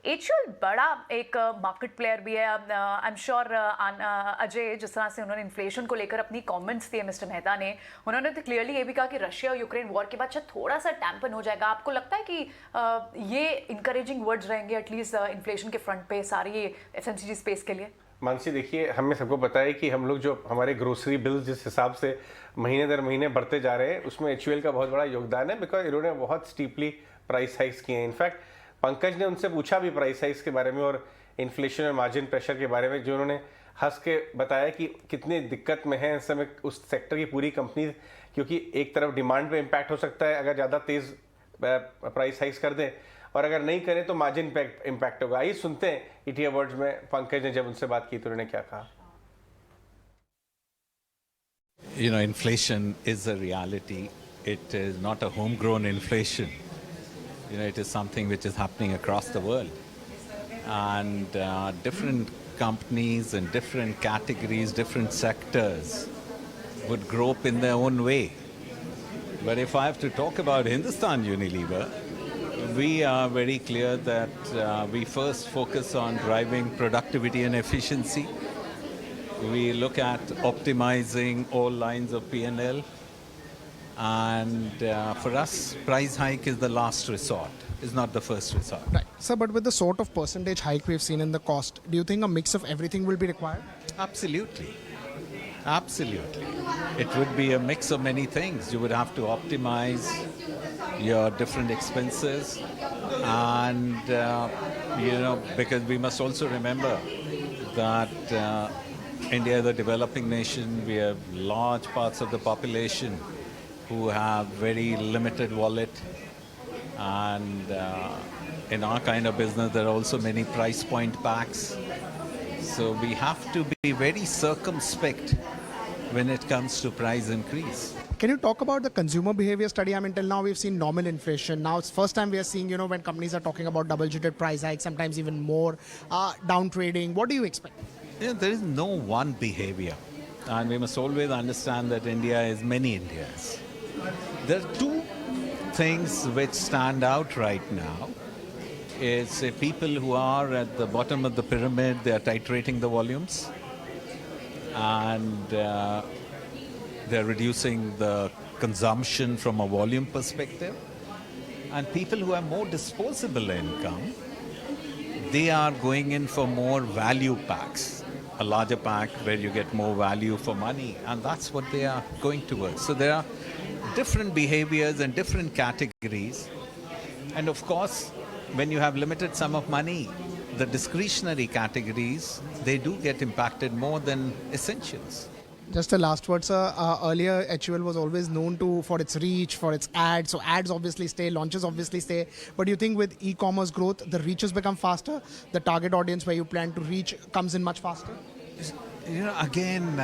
HUL बड़ा एक market player भी है। आई एम श्योर अजय, जिस तरह से उन्होंने इन्फ्लेशन को लेकर अपनी कमेंट्स दिए मिस्टर मेहता ने, उन्होंने तो क्लियरली ये भी कहा कि रशिया और यूक्रेन वॉर के बाद शायद थोड़ा सा टैम्पन हो जाएगा। आपको लगता है कि ये इंकरेजिंग वर्ड्स रहेंगे एटलीस्ट इन्फ्लेशन के फ्रंट पे सारी FMCG स्पेस के लिए? मानसी, देखिए, हमें सबको पता है कि हम लोग जो हमारे ग्रोसरी बिल्स जिस हिसाब से महीने दर महीने बढ़ते जा रहे हैं, उसमें HUL का बहुत बड़ा योगदान है, बिकॉज इन्होंने बहुत स्टीपली प्राइस हाइक्स किए हैं। इनफैक्ट पंकज ने उनसे पूछा भी प्राइस हाइक्स के बारे में और इन्फ्लेशन और मार्जिन प्रेशर के बारे में, जो उन्होंने हंस के बताया कि कितनी दिक्कत में है इस समय उस सेक्टर की पूरी कंपनी, क्योंकि एक तरफ डिमांड पे इम्पैक्ट हो सकता है अगर ज़्यादा तेज़ प्राइस हाइक्स कर दें, और अगर नहीं करें तो मार्जिन पे इम्पैक्ट होगा। आइए सुनते हैं ETA वर्ड्स में पंकज ने जब उनसे बात की तो उन्होंने क्या कहा। You know, inflation is a reality. It is not a homegrown inflation. You know, it is something which is happening across the world. And different companies and different categories, different sectors would grow up in their own way. But if I have to talk about Hindustan Unilever, we are very clear that we first focus on driving productivity and efficiency. We look at optimizing all lines of P&L. And for us, price hike is the last resort. It's not the first resort. Right. Sir, but with the sort of percentage hike we've seen in the cost, do you think a mix of everything will be required? Absolutely. Absolutely. It would be a mix of many things. You would have to optimize your different expenses. And, because we must also remember that India is a developing nation. We have large parts of the population who have very limited wallet, and in our kind of business there are also many price point packs, so we have to be very circumspect when it comes to price increase. Can you talk about the consumer behavior study? I mean, till now we've seen nominal inflation. Now it's first time we are seeing, when companies are talking about double-digit price hikes, sometimes even more, down trading. What do you expect? There is no one behavior, and we must always understand that India is many Indias. There are two things which stand out right now. It's people who are at the bottom of the pyramid, they are titrating the volumes, and they're reducing the consumption from a volume perspective. And people who have more disposable income, they are going in for more value packs, a larger pack where you get more value for money, and that's what they are going towards. So there are different behaviors and different categories. And of course, when you have limited sum of money, the discretionary categories, they do get impacted more than essentials. Just a last word, sir. Earlier, HUL was always known for its reach, for its ads. So ads obviously stay, launches obviously stay. But do you think with e-commerce growth, the reach has become faster? The target audience where you plan to reach comes in much faster? Again,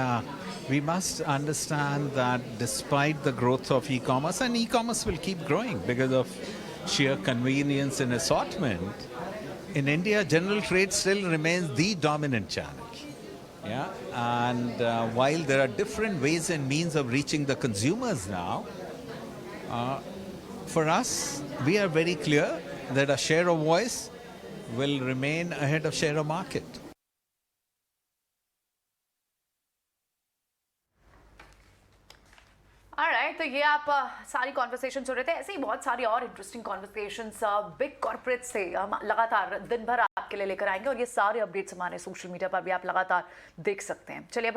we must understand that despite the growth of e-commerce, and e-commerce will keep growing because of sheer convenience and assortment, in India, general trade still remains the dominant channel. Yeah, and while there are different ways and means of reaching the consumers now, for us, we are very clear that our share of voice will remain ahead of share of market. Alright, तो ये आप सारी conversation सुन रहे थे। ऐसे ही बहुत सारी और इंटरेस्टिंग कॉन्वर्सेशंस बिग कॉर्पोरेट से हम लगातार दिन भर आपके लिए लेकर आएंगे, और ये सारे अपडेट्स हमारे सोशल मीडिया पर भी आप लगातार देख सकते हैं। चलिए अब